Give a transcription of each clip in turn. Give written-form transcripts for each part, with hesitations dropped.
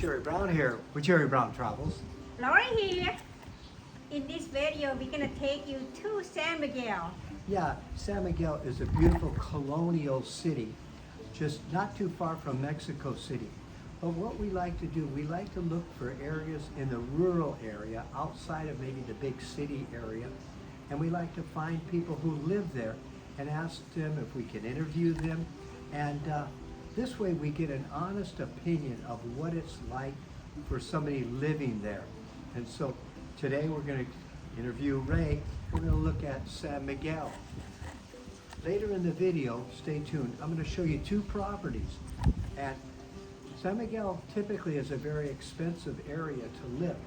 Jerry Brown here with Jerry Brown Travels. Laurie here. In this video, we're gonna take you to San Miguel. Yeah, San Miguel is a beautiful colonial city, just not too far from Mexico City. But what we like to do, we like to look for areas in the rural area, outside of maybe the big city area, and we like to find people who live there and ask them if we can interview them. And this way we get an honest opinion of what it's like for somebody living there. And so today we're going to interview Ray. We're going to look at San Miguel. Later in the video, stay tuned, I'm going to show you two properties. And San Miguel typically is a very expensive area to live.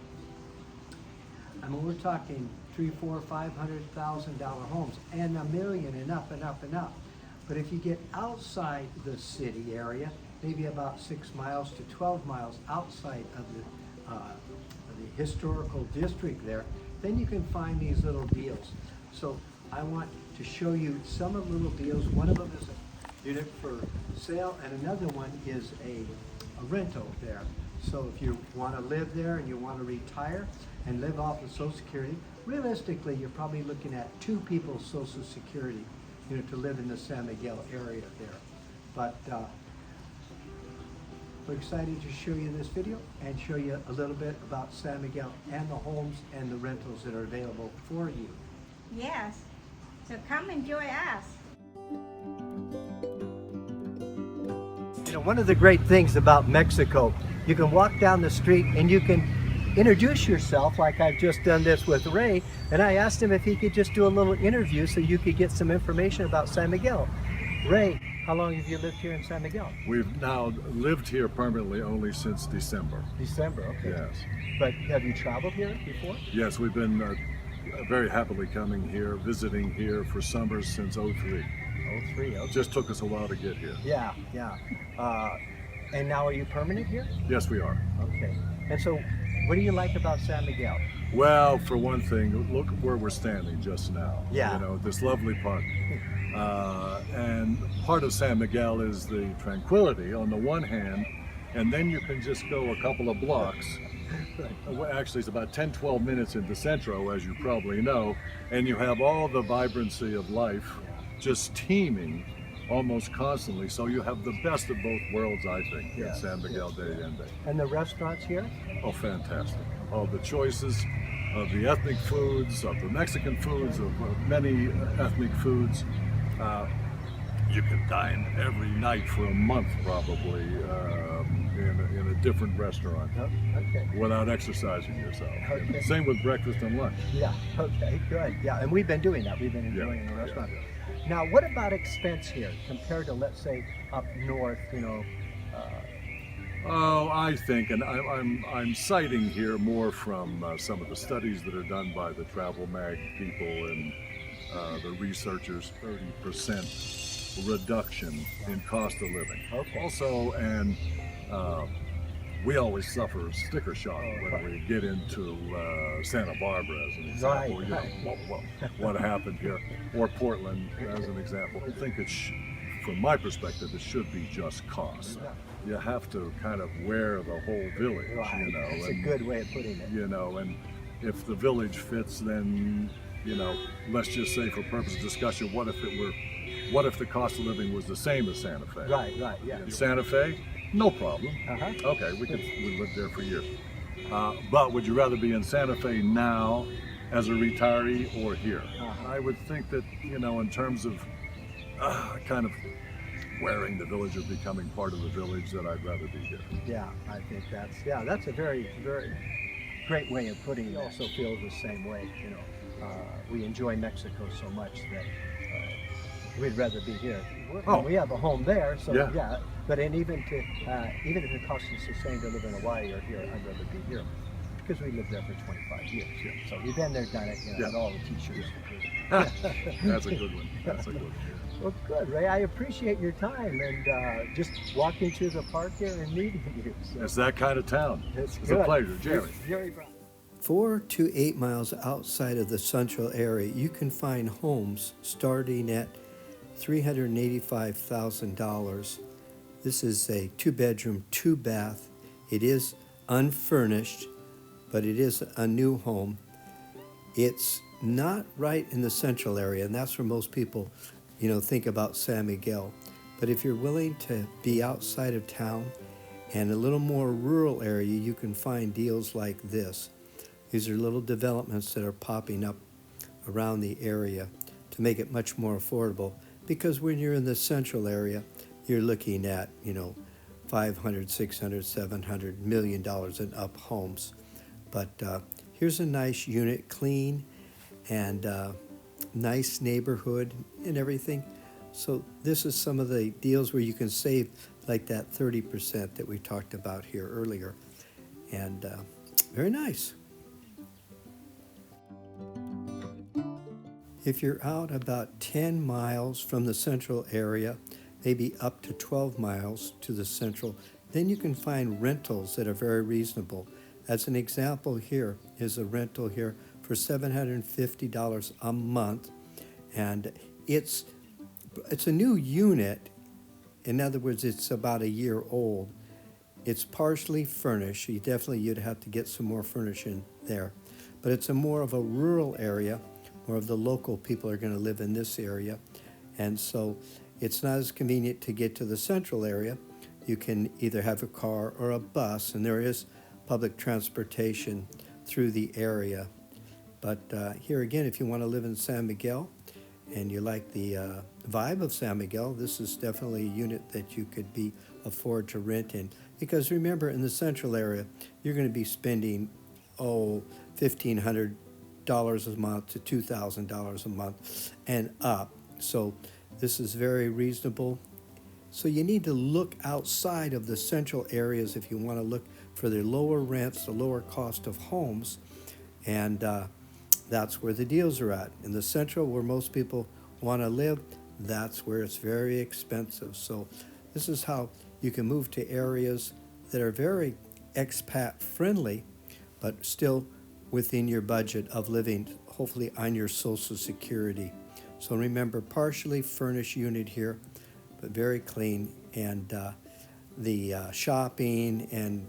I mean, we're talking $300,000, $400,000, $500,000 homes, and $1 million and up and up and up. But if you get outside the city area, maybe about 6 miles to 12 miles outside of the historical district there, then you can find these little deals. So I want to show you some of the little deals. One of them is a unit for sale, and another one is a rental there. So if you want to live there and you want to retire and live off of Social Security, realistically, you're probably looking at 2 people's Social Security, to live in the San Miguel area there. But we're excited to show you this video and show you a little bit about San Miguel and the homes and the rentals that are available for you. Yes, so come enjoy us. One of the great things about Mexico, you can walk down the street and you can introduce yourself, like I've just done this with Ray, and I asked him if he could just do a little interview so you could get some information about San Miguel. Ray, how long have you lived here in San Miguel? We've now lived here permanently only since December. December, okay. Yes. But have you traveled here before? Yes, we've been very happily coming here, visiting here for summers since '03. '03, okay. Just took us a while to get here. Yeah, yeah. And now are you permanent here? Yes, we are. Okay. And so, what do you like about San Miguel? Well, for one thing, look where we're standing just now. Yeah. This lovely park. And part of San Miguel is the tranquility on the one hand, and then you can just go a couple of blocks. Actually, it's about 10-12 minutes into Centro, as you probably know, and you have all the vibrancy of life just teeming almost constantly. So you have the best of both worlds, I think, in San Miguel de Allende. And the restaurants here? Oh, fantastic. All the choices of the ethnic foods, of the Mexican foods, of many ethnic foods. You can dine every night for a month, probably, in a different restaurant, without exercising yourself. Okay. Same with breakfast and lunch. Yeah, okay, good. Yeah, and we've been doing that. We've been enjoying the restaurant. Now, what about expense here compared to, let's say, up north, Oh, I think, and I'm citing here more from some of the studies that are done by the Travel Mag people and the researchers, 30% reduction in cost of living. Okay. Also, and we always suffer sticker shock when we get into Santa Barbara, as an example. Right. What happened here, or Portland, as an example. I think from my perspective, it should be just cost. You have to kind of wear the whole village, Right. It's a and, good way of putting it. and if the village fits, then, let's just say for purpose of discussion, what if the cost of living was the same as Santa Fe? Right, yeah. In Santa Fe, no problem. Okay, we lived there for years. But would you rather be in Santa Fe now as a retiree or here? I would think that, in terms of kind of wearing the village or becoming part of the village, that I'd rather be here. Yeah, I think that's a very, very great way of putting it. I also feel the same way. We enjoy Mexico so much that we'd rather be here. We have a home there, so yeah. But even if it costs us the same to live in Hawaii or here, I'd rather be here because we lived there for 25 years. So we've been there, done it, and all the T-shirts. That's a good one. That's a good one. Well, good, Ray. I appreciate your time and just walking through the park here and meeting you. So. It's that kind of town. It's good. a pleasure, Jerry. Jerry Brown. 4 to 8 miles outside of the central area, you can find homes starting at $385,000. This is a 2-bedroom, 2-bath. It is unfurnished, but it is a new home. It's not right in the central area, and that's where most people, think about San Miguel. But if you're willing to be outside of town and a little more rural area, you can find deals like this. These are little developments that are popping up around the area to make it much more affordable, because when you're in the central area, you're looking at, $500, $600, $700 million and up homes. But here's a nice unit, clean and nice neighborhood and everything. So this is some of the deals where you can save like that 30% that we talked about here earlier. And very nice. If you're out about 10 miles from the central area, maybe up to 12 miles to the central, then you can find rentals that are very reasonable. As an example, here is a rental here for $750 a month, and it's a new unit. In other words, it's about a year old. It's partially furnished. You'd have to get some more furnishing there, but it's more of a rural area. More of the local people are going to live in this area, and so it's not as convenient to get to the central area. You can either have a car or a bus, and there is public transportation through the area. But here again, if you want to live in San Miguel and you like the vibe of San Miguel, this is definitely a unit that you could afford to rent in. Because remember, in the central area, you're going to be spending, $1,500 a month to $2,000 a month and up. So this is very reasonable. So you need to look outside of the central areas if you want to look for the lower rents, the lower cost of homes, and that's where the deals are at. In the central, where most people want to live, that's where it's very expensive. So this is how you can move to areas that are very expat friendly, but still within your budget of living, hopefully on your Social Security. So remember, partially furnished unit here, but very clean, and the shopping and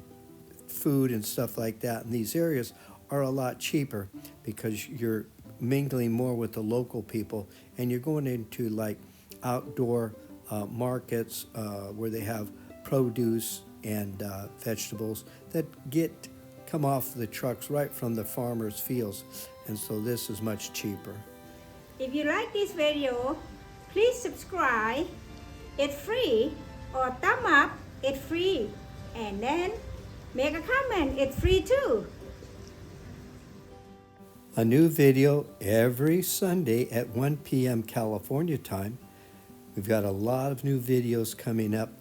food and stuff like that in these areas are a lot cheaper because you're mingling more with the local people, and you're going into like outdoor markets where they have produce and vegetables that come off the trucks right from the farmers' fields, and so this is much cheaper. If you like this video, please subscribe. It's free, or thumb up. It's free, and then make a comment. It's free too. A new video every Sunday at 1 p.m. California time. We've got a lot of new videos coming up